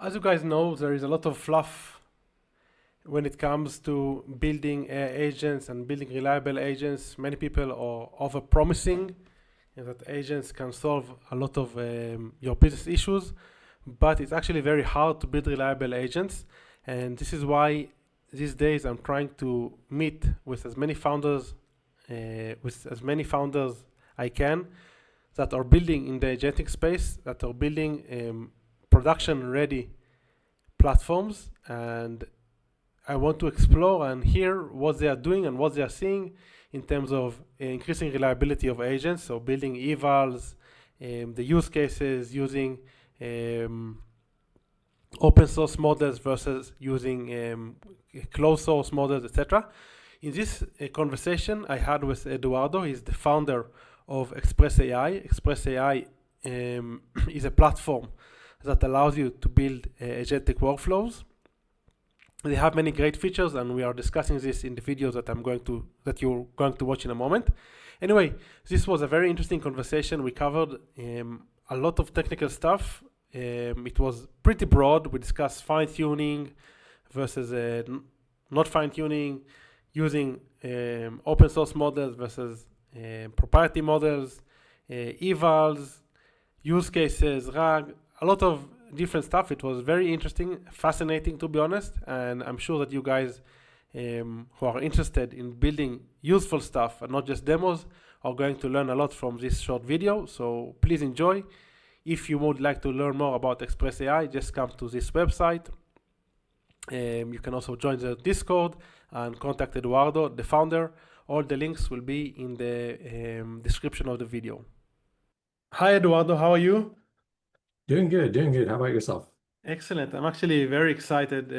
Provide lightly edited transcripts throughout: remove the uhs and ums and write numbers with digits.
As you guys know, there is a lot of fluff when it comes to building agents and building reliable agents. Many people are over-promising that agents can solve a lot of your business issues, but it's actually very hard to build reliable agents. And this is why these days I'm trying to meet with as many founders I can that are building in the agentic space, that are building production-ready platforms, and I want to explore and hear what they are doing and what they are seeing in terms of increasing reliability of agents, so building evals, the use cases using open source models versus using closed source models, etc. In this conversation I had with Eduardo, he's the founder of ExpressAI. ExpressAI is a platform that allows you to build agentic workflows. They have many great features, and we are discussing this in the videos that you're going to watch in a moment. Anyway, this was a very interesting conversation. We covered a lot of technical stuff. It was pretty broad. We discussed fine-tuning versus not fine-tuning, using open source models versus proprietary models, evals, use cases, RAG, a lot of different stuff. It was very interesting, fascinating, to be honest, and I'm sure that you guys who are interested in building useful stuff and not just demos are going to learn a lot from this short video. So please enjoy. If you would like to learn more about ExpressAI, just come to this website. You can also join the Discord and contact Eduardo, the founder. All the links will be in the description of the video. Hi, Eduardo. How are you? Doing good. How about yourself? Excellent. I'm actually very excited.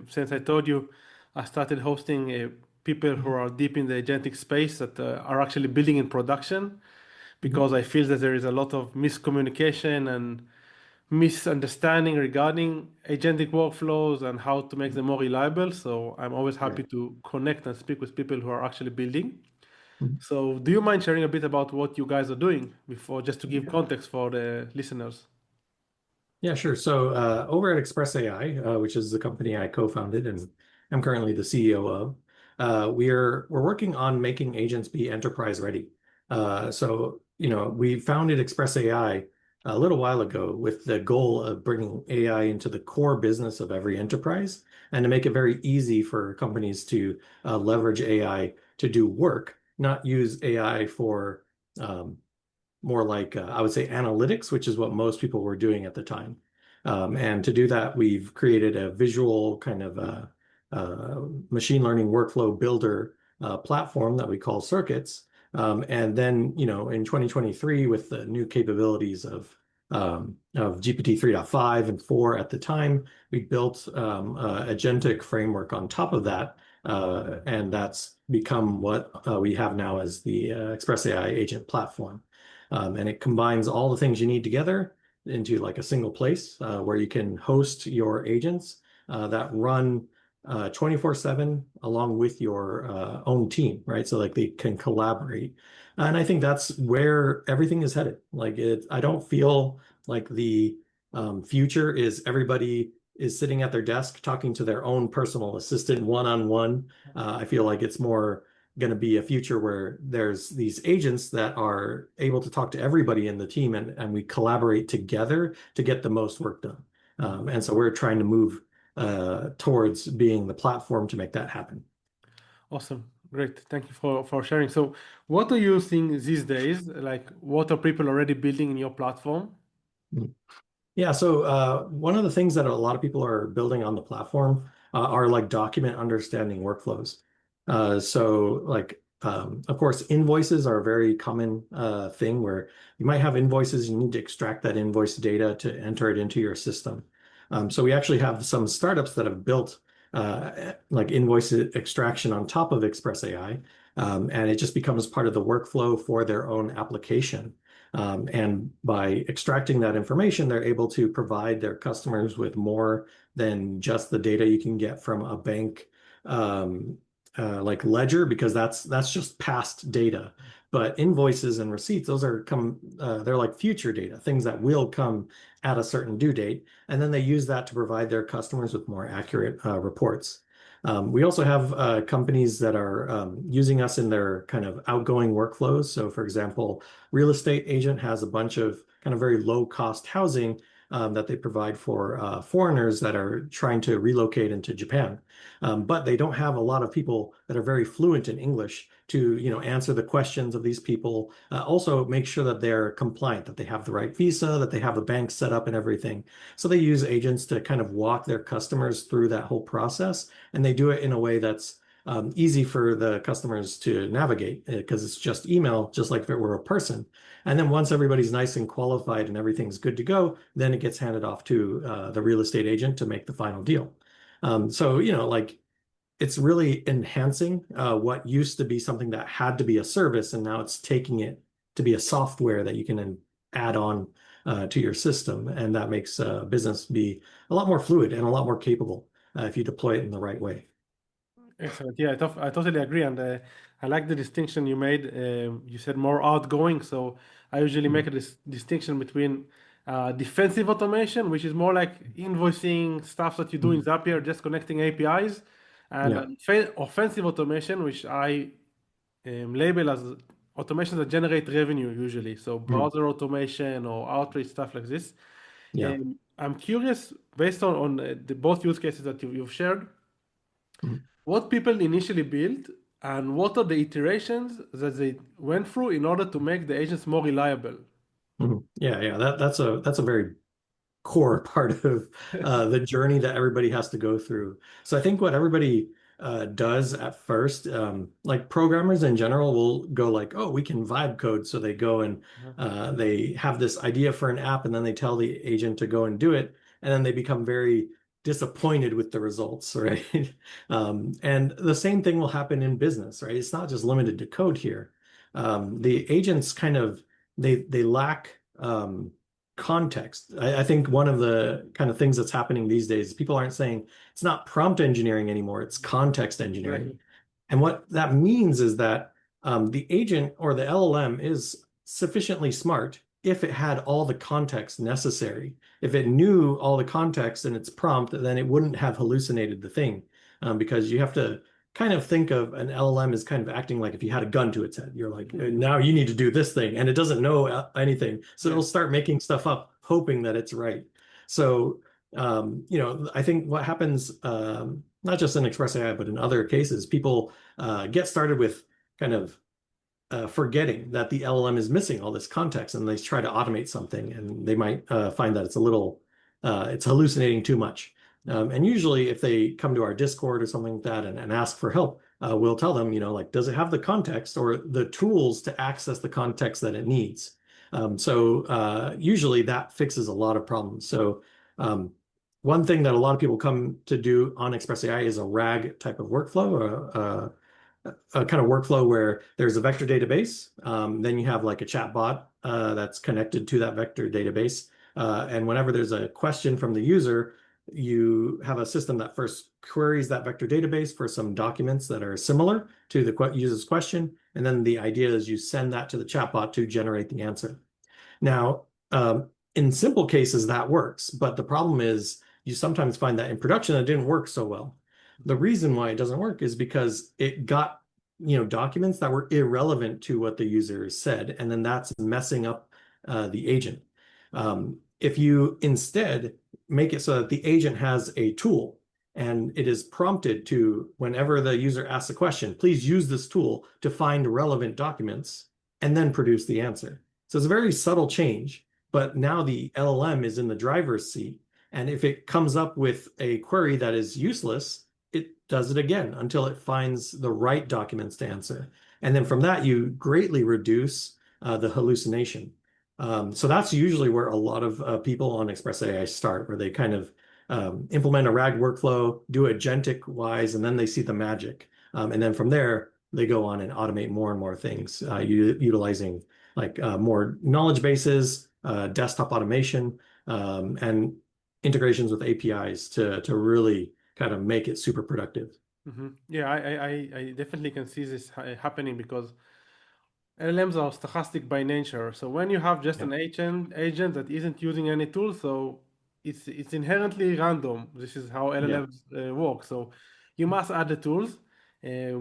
Since I told you, I started hosting people who are deep in the agentic space that are actually building in production, because I feel that there is a lot of miscommunication and misunderstanding regarding agentic workflows and how to make them more reliable. So I'm always happy to connect and speak with people who are actually building. So do you mind sharing a bit about what you guys are doing before, just to give context for the listeners? Yeah, sure. So over at ExpressAI, which is the company I co-founded and I'm currently the CEO of, we're working on making agents be enterprise ready. So we founded ExpressAI a little while ago with the goal of bringing AI into the core business of every enterprise and to make it very easy for companies to leverage AI to do work, not use AI for more like, I would say, analytics, which is what most people were doing at the time. And to do that, we've created a visual kind of machine learning workflow builder platform that we call Circuits. And then, in 2023, with the new capabilities of GPT 3.5 and 4 at the time, we built a agentic framework on top of that. And that's become what we have now as the ExpressAI agent platform. And it combines all the things you need together into like a single place where you can host your agents that run 24/7 along with your own team, right? So like they can collaborate. And I think that's where everything is headed. I don't feel like the future is everybody is sitting at their desk talking to their own personal assistant one-on-one. I feel like it's more going to be a future where there's these agents that are able to talk to everybody in the team, and we collaborate together to get the most work done. And so we're trying to move towards being the platform to make that happen. Awesome. Great. Thank you for sharing. So what are you seeing these days? Like, what are people already building in your platform? Yeah, so one of the things that a lot of people are building on the platform are like document understanding workflows. Of course, invoices are a very common thing where you might have invoices, you need to extract that invoice data to enter it into your system. So we actually have some startups that have built like invoice extraction on top of ExpressAI, and it just becomes part of the workflow for their own application. And by extracting that information, they're able to provide their customers with more than just the data you can get from a bank like ledger, because that's just past data. But invoices and receipts, those are they're like future data, things that will come at a certain due date. And then they use that to provide their customers with more accurate reports. We also have companies that are using us in their kind of outgoing workflows. So for example, real estate agent has a bunch of kind of very low cost housing that they provide for foreigners that are trying to relocate into Japan. But they don't have a lot of people that are very fluent in English to, answer the questions of these people. Also make sure that they're compliant, that they have the right visa, that they have the bank set up and everything. So they use agents to kind of walk their customers through that whole process, and they do it in a way that's easy for the customers to navigate because it's just email, just like if it were a person. And then once everybody's nice and qualified and everything's good to go, then it gets handed off to the real estate agent to make the final deal. So, like it's really enhancing what used to be something that had to be a service, and now it's taking it to be a software that you can then add on to your system. And that makes business be a lot more fluid and a lot more capable if you deploy it in the right way. Excellent. Yeah, I totally agree, and I like the distinction you made. You said more outgoing, so I usually make a distinction between defensive automation, which is more like invoicing stuff that you do in Mhm. Zapier, just connecting APIs, and Yeah. offensive automation, which I label as automation that generate revenue usually. So Mhm. browser automation or outreach stuff like this. Yeah. I'm curious, based on the both use cases that you've shared, Mhm. what people initially built and what are the iterations that they went through in order to make the agents more reliable. Mhm. Yeah, yeah. That's a very core part of the journey that everybody has to go through. So I think what everybody does at first, like programmers in general, will go like, "Oh, we can vibe code." So they go and Uh-huh. they have this idea for an app, and then they tell the agent to go and do it, and then they become very disappointed with the results, right? And the same thing will happen in business, right? It's not just limited to code here. The agents kind of they lack context. I think one of the kind of things that's happening these days is people aren't saying it's not prompt engineering anymore, it's context engineering. Exactly. And what that means is that the agent or the LLM is sufficiently smart if it had all the context necessary. If it knew all the context in its prompt, then it wouldn't have hallucinated the thing. Because you have to kind of think of an LLM as kind of acting like if you had a gun to its head. You're like, now you need to do this thing, and it doesn't know anything. So Yeah. it'll start making stuff up, hoping that it's right. So, I think what happens, not just in ExpressAI, but in other cases, people get started with kind of forgetting that the LLM is missing all this context, and they try to automate something, and they might find that it's hallucinating too much. And usually, if they come to our Discord or something like that and ask for help, we'll tell them, like, does it have the context or the tools to access the context that it needs? So usually that fixes a lot of problems. So um, one thing that a lot of people come to do on ExpressAI is a RAG type of workflow, a kind of workflow where there's a vector database. Then you have like a chat bot that's connected to that vector database. And whenever there's a question from the user, you have a system that first queries that vector database for some documents that are similar to the user's question. And then the idea is you send that to the chatbot to generate the answer. Now, in simple cases, that works. But the problem is you sometimes find that in production, it didn't work so well. The reason why it doesn't work is because it got, documents that were irrelevant to what the user said, and then that's messing up the agent. If you instead make it so that the agent has a tool and it is prompted to, whenever the user asks a question, please use this tool to find relevant documents and then produce the answer. So it's a very subtle change, but now the LLM is in the driver's seat. And if it comes up with a query that is useless, it does it again until it finds the right documents to answer. And then from that, you greatly reduce the hallucination. So that's usually where a lot of people on ExpressAI start, where they kind of implement a RAG workflow, do agentic wise, and then they see the magic. And then from there, they go on and automate more and more things utilizing like more knowledge bases, desktop automation, and integrations with APIs to really kind of make it super productive. Yeah, I definitely can see this happening because LLMs are stochastic by nature. So when you have just Yeah. an agent that isn't using any tool, so it's inherently random. This is how Yeah. LLMs work. So you must add the tools,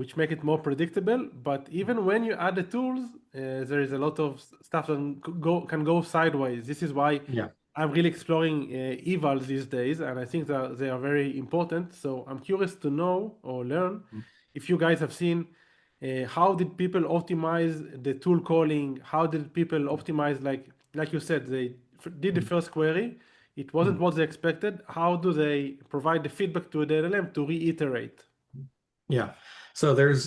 which make it more predictable. But even when you add the tools, there is a lot of stuff that can go sideways. This is why Yeah. I'm really exploring evals these days, and I think that they are very important. So I'm curious to know or learn if you guys have seen how did people optimize the tool calling? How did people optimize, like you said, they did the first query, it wasn't what they expected. How do they provide the feedback to the LLM to reiterate? Yeah. So there's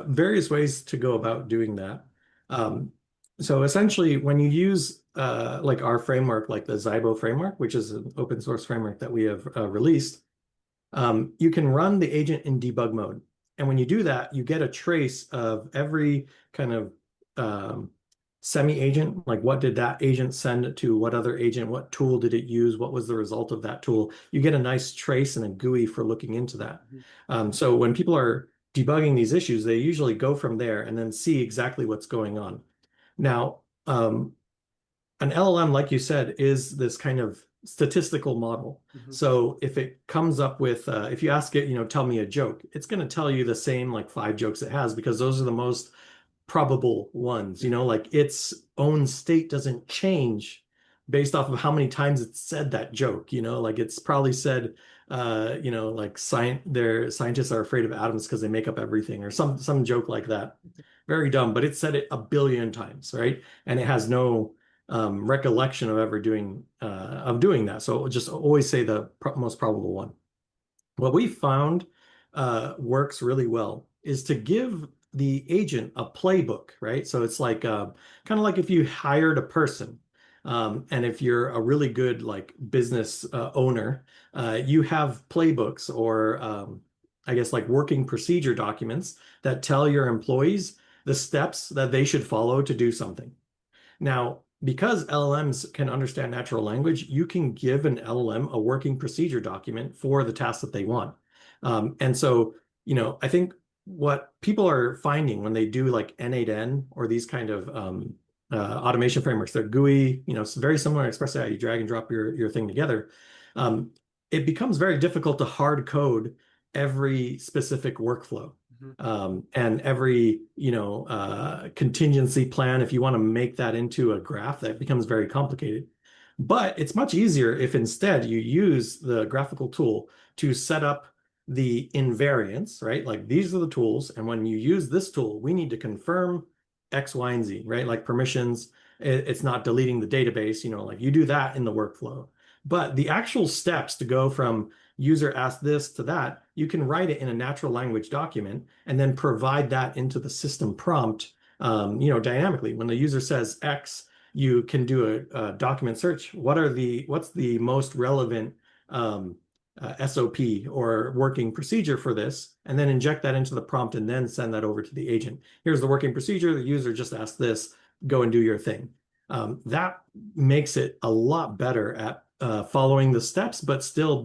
various ways to go about doing that. Um, so essentially, when you use like our framework, like the Zybo framework, which is an open source framework that we have released, you can run the agent in debug mode. And when you do that, you get a trace of every kind of semi-agent, like what did that agent send to what other agent, what tool did it use, what was the result of that tool. You get a nice trace and a GUI for looking into that. Mhm. So when people are debugging these issues, they usually go from there and then see exactly what's going on. Now, an LLM, like you said, is this kind of statistical model. Mhm. So if it comes up with, if you ask it, tell me a joke, it's going to tell you the same like 5 jokes it has because those are the most probable ones, Yeah. like its own state doesn't change based off of how many times it's said that joke, like it's probably said, like their scientists are afraid of atoms because they make up everything or some joke like that. Very dumb, but it said it a billion times, right? And it has no recollection of ever doing that. So just always say the most probable one. What we found works really well is to give the agent a playbook, right? So it's like kind of like if you hired a person, and if you're a really good like business owner, you have playbooks or I guess like working procedure documents that tell your employees the steps that they should follow to do something. Now, because LLMs can understand natural language, you can give an LLM a working procedure document for the task that they want. And so, I think what people are finding when they do like N8N or these kind of automation frameworks, they're GUI, it's very similar to ExpressAI. You drag and drop your thing together. Um, it becomes very difficult to hard code every specific workflow. Mhm. And every, contingency plan, if you want to make that into a graph, that becomes very complicated. But it's much easier if instead you use the graphical tool to set up the invariants, right? Like these are the tools. And when you use this tool, we need to confirm X, Y, and Z, right? Like permissions, it's not deleting the database, like you do that in the workflow. But the actual steps to go from user asked this to that, you can write it in a natural language document and then provide that into the system prompt, dynamically. When the user says X, you can do a document search. What's the most relevant SOP or working procedure for this, and then inject that into the prompt and then send that over to the agent. Here's the working procedure. The user just asked this, go and do your thing. That makes it a lot better at following the steps, but still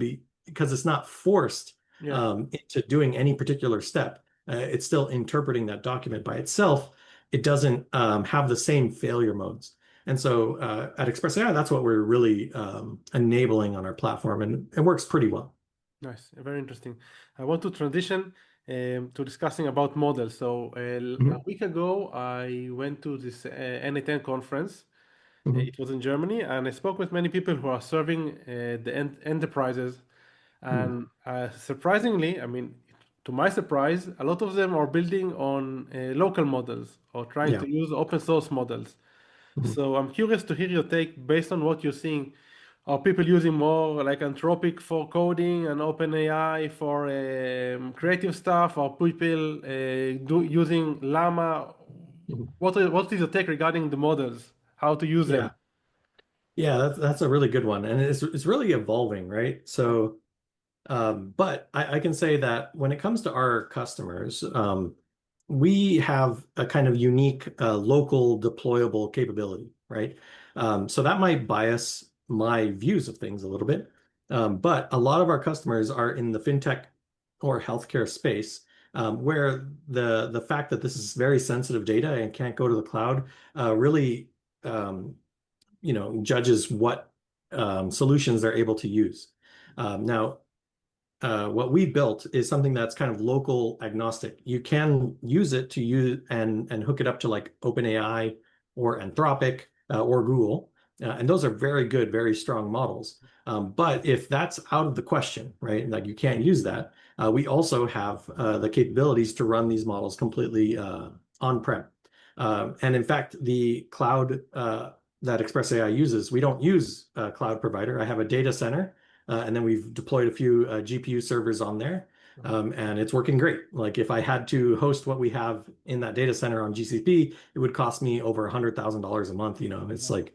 because it's not forced Yeah. into doing any particular step. It's still interpreting that document by itself. It doesn't have the same failure modes. And so at ExpressAI, that's what we're really enabling on our platform, and it works pretty well. Nice, very interesting. I want to transition to discussing about models. So a Mhm, week ago, I went to this N8N conference. mhm, It was in Germany, and I spoke with many people who are serving the enterprises. mhm. And surprisingly, I mean, to my surprise, a lot of them are building on local models or trying Yeah. to use open source models. Mhm. So I'm curious to hear your take based on what you're seeing. Are people using more like Anthropic for coding and OpenAI for creative stuff? Are people using Llama? Mhm. What is your take regarding the models? How to use them? Yeah. Yeah, that's a really good one. And it's really evolving, right? So but I can say that when it comes to our customers, we have a kind of unique local deployable capability, right? So that might bias my views of things a little bit. But a lot of our customers are in the fintech or healthcare space where the fact that this is very sensitive data and can't go to the cloud really judges what solutions they're able to use. Now, what we built is something that's kind of local agnostic. You can use it to use and hook it up to like OpenAI or Anthropic or Google. And those are very good, very strong models. But if that's out of the question, right, like you can't use that, we also have the capabilities to run these models completely on-prem. And in fact, the cloud that ExpressAI uses, we don't use a cloud provider. I have a data center, and then we've deployed a few GPU servers on there, and it's working great. Like if I had to host what we have in that data center on GCP, it would cost me over $100,000 a month. It's like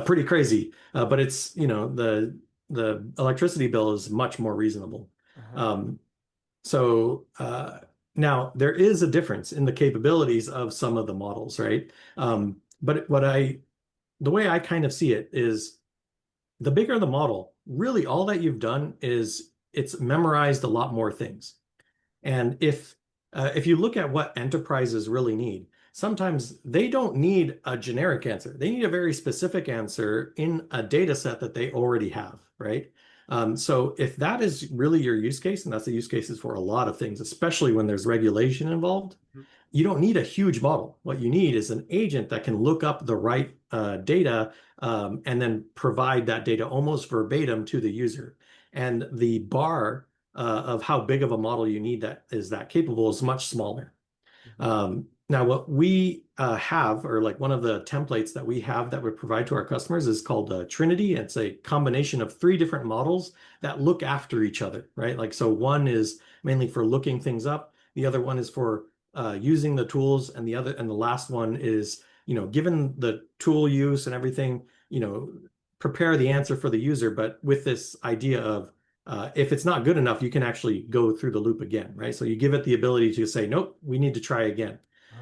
pretty crazy, but it's the electricity bill is much more reasonable. So now there is a difference in the capabilities of some of the models, right? But the way I kind of see it is the bigger the model, really all that you've done is it's memorized a lot more things. And if you look at what enterprises really need, sometimes they don't need a generic answer. They need a very specific answer in a data set that they already have, right? So if that is really your use case, and that's the use cases for a lot of things, especially when there's regulation involved, you don't need a huge model. What you need is an agent that can look up the right data and then provide that data almost verbatim to the user. And the bar of how big of a model you need that is that capable is much smaller. Now, what we have, or like one of the templates that we have that we provide to our customers is called Trinity. It's a combination of 3 different models that look after each other, right? Like, so one is mainly for looking things up. The other one is for using the tools, and the last one is, given the tool use and everything, prepare the answer for the user, but with this idea of if it's not good enough, you can actually go through the loop again, right? So you give it the ability to say, nope, we need to try again.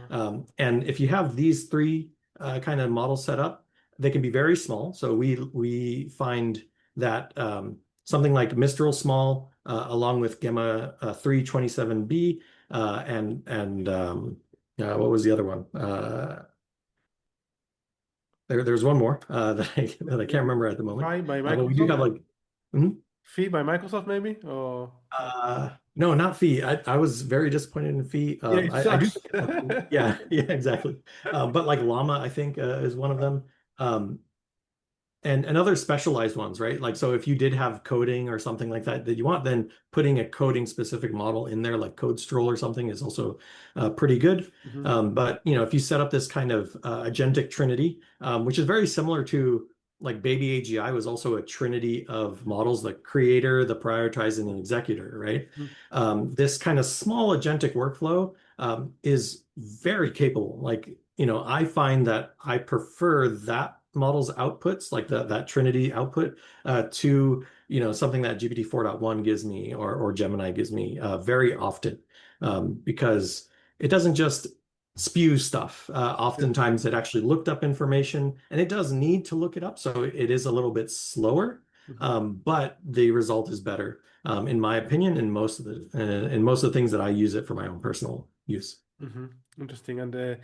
And if you have these 3 kind of models set up, they can be very small. So we find that something like Mistral small, along with Gemma 327B, and what was the other one? There's one more that I can't remember at the moment. Phi by But we do have Microsoft? like, mhm. Phi by Microsoft, maybe? Or No, not Fee. I was very disappointed in Fee. yeah, it I do sucks. think yeah, yeah, exactly. But like Llama, I think is one of them. And other specialized ones, right? Like, so if you did have coding or something like that you want, then putting a coding specific model in there, like CodeStroll or something, is also pretty good. But if you set up this kind of agentic trinity, which is very similar to like Baby AGI was also a trinity of models, the creator, the prioritizer, and the executor, right? This kind of small agentic workflow is very capable. Like, I find that I prefer that model's outputs, like that Trinity output, to something that GPT 4.1 gives me or Gemini gives me very often, because it doesn't just spew stuff. Oftentimes it actually looked up information, and it does need to look it up, so it is a little bit slower, but the result is better, in my opinion, in most of the things that I use it for my own personal use. Interesting. And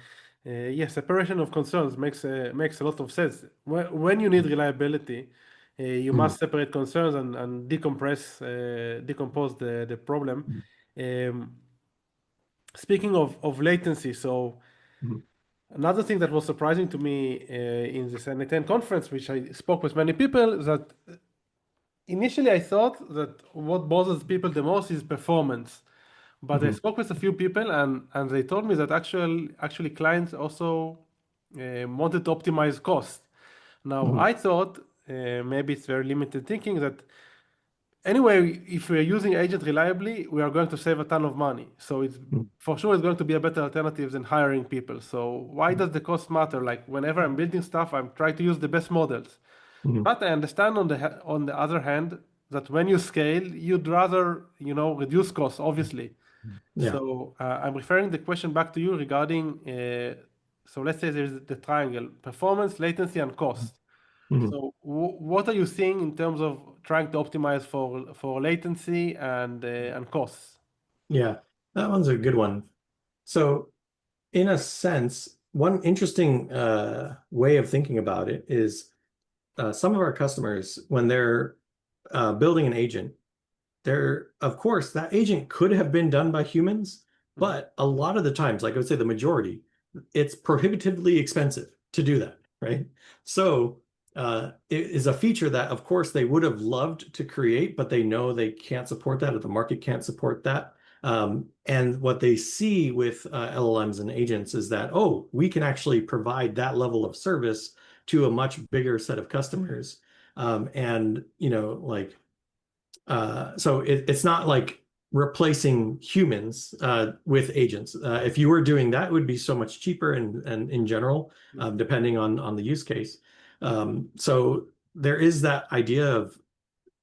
yes, separation of concerns makes a lot of sense. When you need reliability, you must separate concerns and decompose the problem. Speaking of latency, so another thing that was surprising to me in this N10 conference, which I spoke with many people, is that initially I thought that what bothers people the most is performance. But I spoke with a few people, and they told me that actually clients also wanted to optimize cost. Now, I thought maybe it's very limited thinking that anyway, if we're using agent reliably, we are going to save a ton of money. So it's for sure it's going to be a better alternative than hiring people. So why does the cost matter? Like whenever I'm building stuff, I'm trying to use the best models. But I understand on the other hand that when you scale, you'd rather reduce costs, obviously. Yeah. So I'm referring the question back to you regarding. So let's say there's the triangle: performance, latency, and cost. So what are you seeing in terms of trying to optimize for latency and costs? Yeah. That one's a good one. So, in a sense, one interesting way of thinking about it is some of our customers, when they're building an agent, of course, that agent could have been done by humans, Mm-hmm. but a lot of the times, like I would say the majority, it's prohibitively expensive to do that, right? So it is a feature that, of course, they would have loved to create, but they know they can't support that, or the market can't support that. And what they see with LLMs and agents is that, oh, we can actually provide that level of service to a much bigger set of customers. And, like, so it's not like replacing humans with agents. If you were doing that, it would be so much cheaper and in general, depending on the use case. So there is that idea of,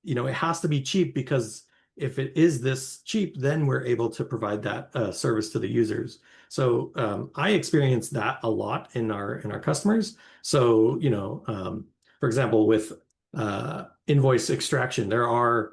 it has to be cheap, because if it is this cheap, then we're able to provide that service to the users. So I experience that a lot in our customers. So, for example, with invoice extraction, there are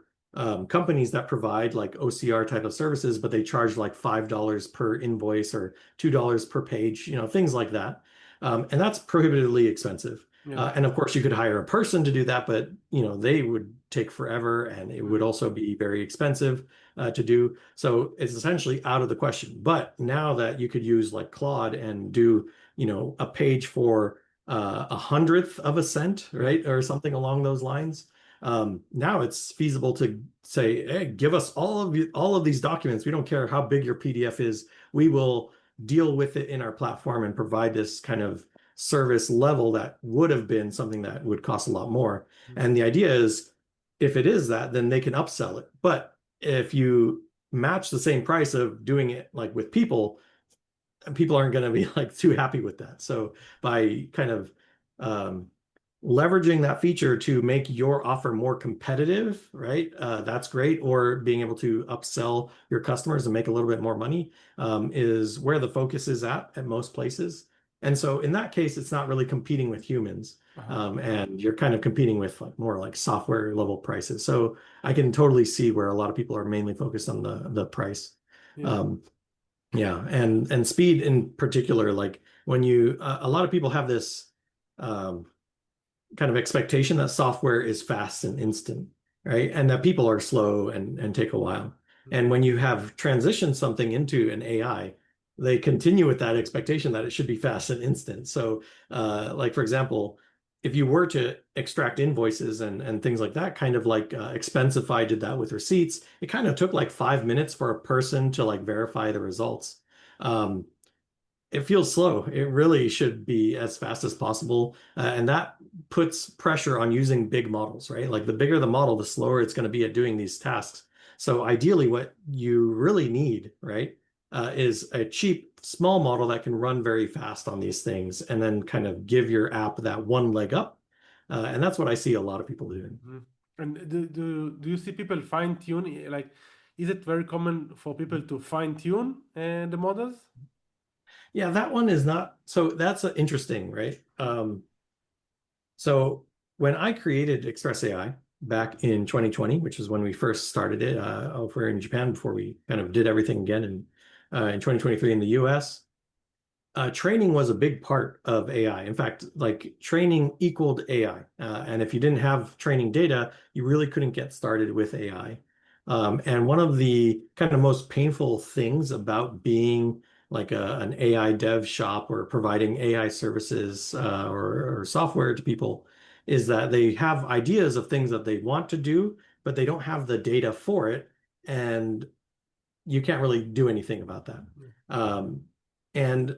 companies that provide like OCR type of services, but they charge like $5 per invoice or $2 per page, things like that. And that's prohibitively expensive. Yeah. And of course, you could hire a person to do that, but they would take forever, and it would Mm. also be very expensive to do. So it's essentially out of the question. But now that you could use like Claude and do, a page for a hundredth of a cent, right, or something along those lines. Now it's feasible to say, hey, give us all of these documents. We don't care how big your PDF is. We will deal with it in our platform and provide this kind of service level that would have been something that would cost a lot more. Mm. And the idea is, if it is that, then they can upsell it. But if you match the same price of doing it like with people aren't going to be like too happy with that. So by kind of um, leveraging that feature to make your offer more competitive, right? That's great. Or being able to upsell your customers and make a little bit more money is where the focus is at most places. And so in that case, it's not really competing with humans. Uh-huh. And you're kind of competing with like more like software level prices. So I can totally see where a lot of people are mainly focused on the price. Yeah. Um, yeah, and speed in particular, like when you a lot of people have this um, kind of expectation that software is fast and instant, right? And that people are slow and take a while. Mm. And when you have transitioned something into an AI, they continue with that expectation that it should be fast and instant. So, like for example, if you were to extract invoices and things like that, kind of like Expensify did that with receipts, it kind of took like 5 minutes for a person to like verify the results. Um, it feels slow. It really should be as fast as possible. And that puts pressure on using big models, right? Like the bigger the model, the slower it's going to be at doing these tasks. So ideally, what you really need, right, is a cheap, small model that can run very fast on these things and then kind of give your app that one leg up. And that's what I see a lot of people doing. Mhm. And do you see people fine tune? Like, is it very common for people to fine tune the models? Yeah, that one is not, so that's interesting, right? So when I created ExpressAI back in 2020, which is when we first started it over in Japan before we kind of did everything again in 2023 in the US, training was a big part of AI. In fact, like training equaled AI. And if you didn't have training data, you really couldn't get started with AI. And one of the kind of most painful things about being like an AI dev shop or providing AI services or software to people is that they have ideas of things that they want to do, but they don't have the data for it. And you can't really do anything about that. And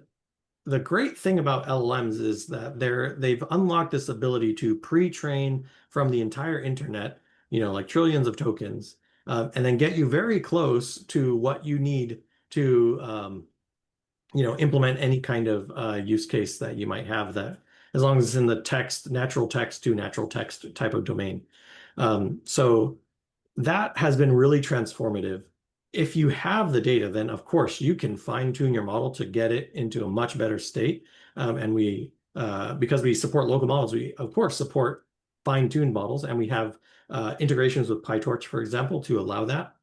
the great thing about LLMs is that they've unlocked this ability to pre-train from the entire internet, like trillions of tokens, and then get you very close to what you need to, implement any kind of use case that you might have that, as long as it's in the natural text to natural text type of domain. So that has been really transformative. If you have the data, then of course you can fine tune your model to get it into a much better state. And because we support local models, we of course support fine tuned models, and we have integrations with PyTorch, for example, to allow that.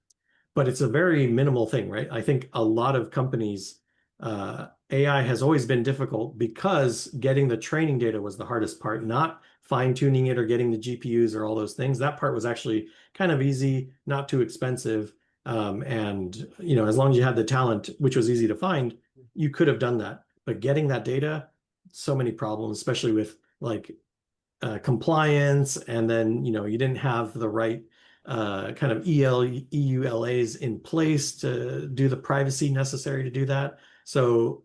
but it's a very minimal thing, right? I think a lot of companies, AI has always been difficult because getting the training data was the hardest part, not fine-tuning it or getting the GPUs or all those things. That part was actually kind of easy, not too expensive. And as long as you had the talent, which was easy to find, you could have done that. But getting that data, so many problems, especially with like compliance, and then you didn't have the right kind of EULAs in place to do the privacy necessary to do that. So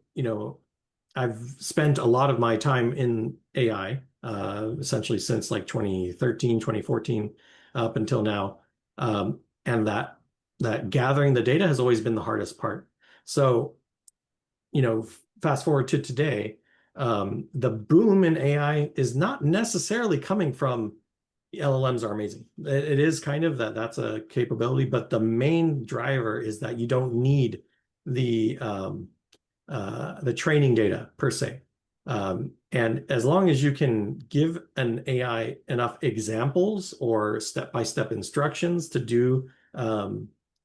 I've spent a lot of my time in AI, essentially since like 2013, 2014, up until now. And that gathering the data has always been the hardest part. So, fast forward to today, the boom in AI is not necessarily coming from LLMs are amazing. It is kind of that's a capability, but the main driver is that you don't need the training data per se. And as long as you can give an AI enough examples or step-by-step instructions to do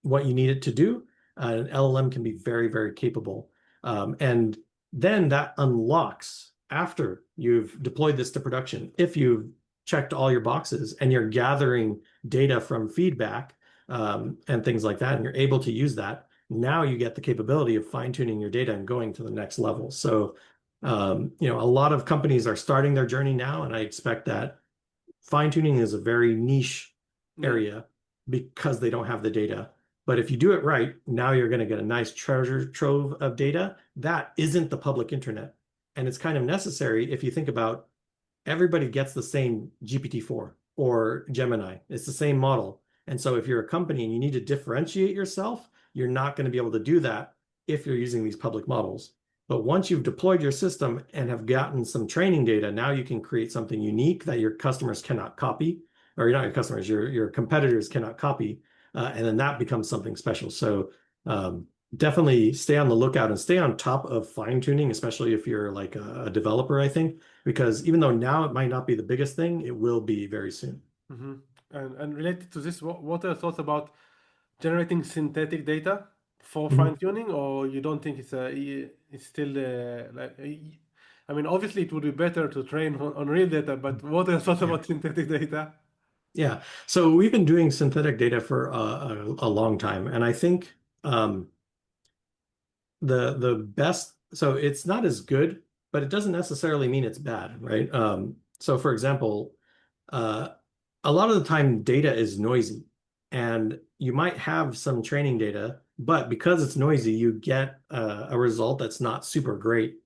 what you need it to do, an LLM can be very, very capable. And then that unlocks after you've deployed this to production. If you've checked all your boxes and you're gathering data from feedback and things like that, and you're able to use that, now you get the capability of fine-tuning your data and going to the next level. So, a lot of companies are starting their journey now, and I expect that fine-tuning is a very niche area because they don't have the data. But if you do it right, now you're going to get a nice treasure trove of data that isn't the public internet. And it's kind of necessary if you think about everybody gets the same GPT-4 or Gemini. It's the same model. And so if you're a company and you need to differentiate yourself, you're not going to be able to do that if you're using these public models. But once you've deployed your system and have gotten some training data, now you can create something unique that your customers cannot copy, or not your customers, your competitors cannot copy. And then that becomes something special. So definitely stay on the lookout and stay on top of fine-tuning, especially if you're like a developer, I think, because even though now it might not be the biggest thing, it will be very soon. Mm-hmm. And related to this, what are your thoughts about generating synthetic data for fine tuning, or you don't think it's still like? I mean, obviously it would be better to train on real data, but what are your thoughts about synthetic data? Yeah. So we've been doing synthetic data for a long time, and I think the best. So it's not as good, but it doesn't necessarily mean it's bad, right? So for example, uh, a lot of the time data is noisy, and you might have some training data, but because it's noisy, you get a result that's not super great.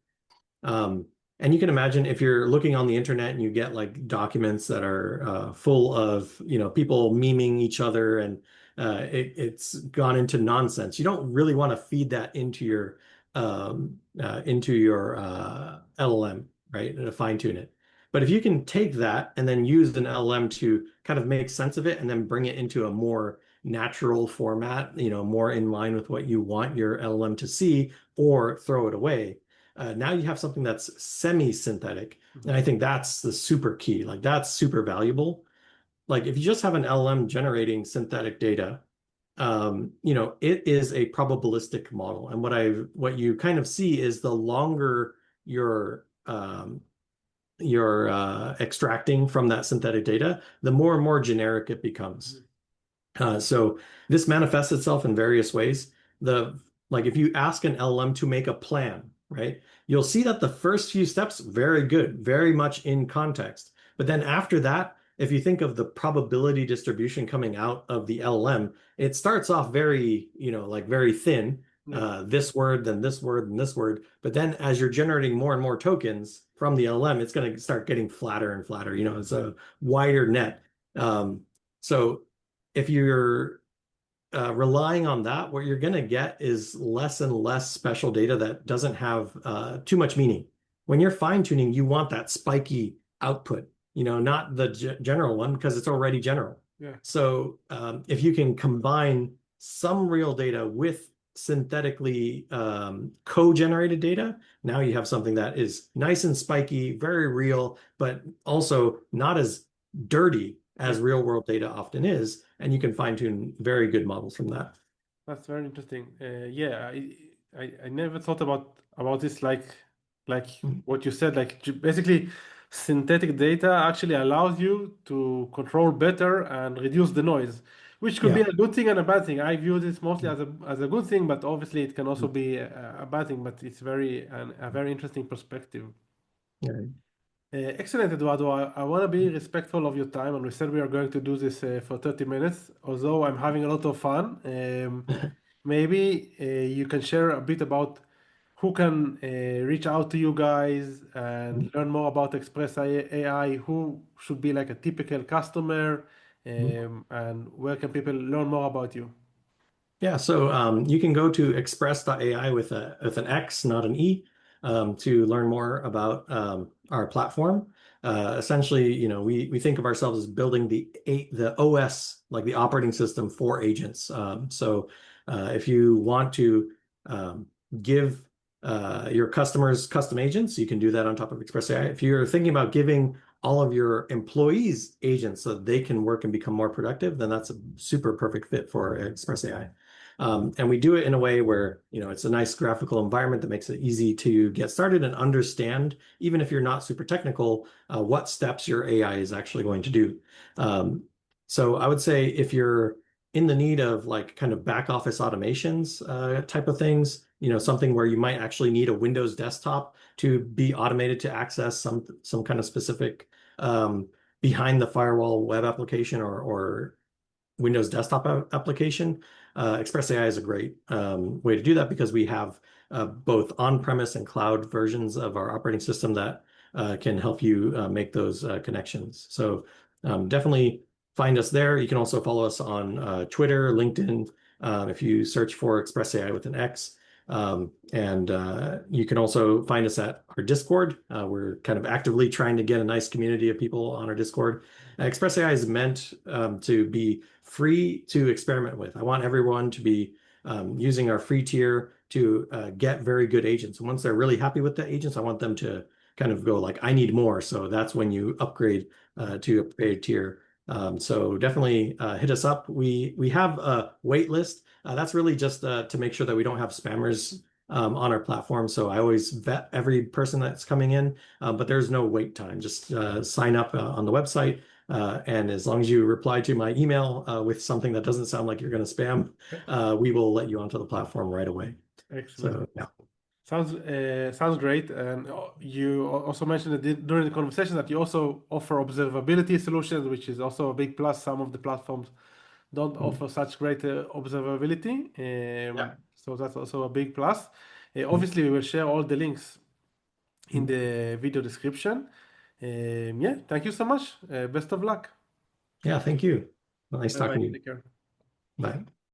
Um, and you can imagine if you're looking on the internet and you get like documents that are full of, people memeing each other, and it's gone into nonsense. You don't really want to feed that into your LLM, right? To fine tune it. But if you can take that and then use an LLM to kind of make sense of it and then bring it into a more natural format, more in line with what you want your LLM to see, or throw it away, now you have something that's semi-synthetic. And I think that's the super key. Like that's super valuable. Like if you just have an LLM generating synthetic data, it is a probabilistic model. And what you kind of see is the longer you're extracting from that synthetic data, the more and more generic it becomes. So this manifests itself in various ways. Like if you ask an LLM to make a plan, right? You'll see that the first few steps, very good, very much in context. But then after that, if you think of the probability distribution coming out of the LLM, it starts off very, like very thin, this word, then this word, and this word. But then as you're generating more and more tokens from the LLM, it's going to start getting flatter and flatter. It's a wider net. So if you're relying on that, what you're going to get is less and less special data that doesn't have too much meaning. When you're fine tuning, you want that spiky output, not the general one because it's already general. Yeah. So if you can combine some real data with synthetically co-generated data, now you have something that is nice and spiky, very real, but also not as dirty as real world data often is, and you can fine tune very good models from that. That's very interesting. Yeah, I never thought about this like Mm. what you said. Like basically, synthetic data actually allows you to control better and reduce the noise, which could be Yeah. a good thing and a bad thing. I view this mostly as a good thing, but obviously it can also Mm. be a bad thing. But it's a very interesting perspective. Yeah. Excellent, Eduardo. I want to be respectful of your time, and we said we are going to do this for 30 minutes. Although I'm having a lot of fun, maybe you can share a bit about who can reach out to you guys and learn more about Express AI, who should be like a typical customer, and where can people learn more about you? Yeah, so you can go to express.ai with an X, not an E, to learn more about our platform. Essentially, we think of ourselves as building the OS, like the operating system for agents. If you want to um, give your customers custom agents, you can do that on top of Express AI. If you're thinking about giving all of your employees agents so that they can work and become more productive, then that's a super perfect fit for Express AI. And we do it in a way where, it's a nice graphical environment that makes it easy to get started and understand, even if you're not super technical, what steps your AI is actually going to do. So I would say if you're in the need of like kind of back office automations type of things, something where you might actually need a Windows desktop to be automated to access some kind of specific behind the firewall web application or Windows desktop application, ExpressAI is a great way to do that because we have both on-premise and cloud versions of our operating system that can help you make those connections. So definitely find us there. You can also follow us on Twitter, LinkedIn, if you search for ExpressAI with an X. And you can also find us at our Discord. We're kind of actively trying to get a nice community of people on our Discord. ExpressAI is meant to be free to experiment with. I want everyone to be using our free tier to get very good agents. And once they're really happy with the agents, I want them to kind of go like, I need more. So that's when you upgrade to a paid tier. So definitely hit us up. We have a wait list. That's really just to make sure that we don't have spammers on our platform. So I always vet every person that's coming in, but there's no wait time. Just sign up on the website. And as long as you reply to my email with something that doesn't sound like you're going to spam, we will let you onto the platform right away. Excellent. So yeah. Sounds great. And you also mentioned that during the conversation that you also offer observability solutions, which is also a big plus. Some of the platforms don't Mhm. offer such great observability. Yeah. So that's also a big plus. Mhm. Obviously, we will share all the links in Mhm. the video description. Yeah, thank you so much. Best of luck. Yeah, thank you. Well, nice Bye bye. talking to you. Take care. Bye.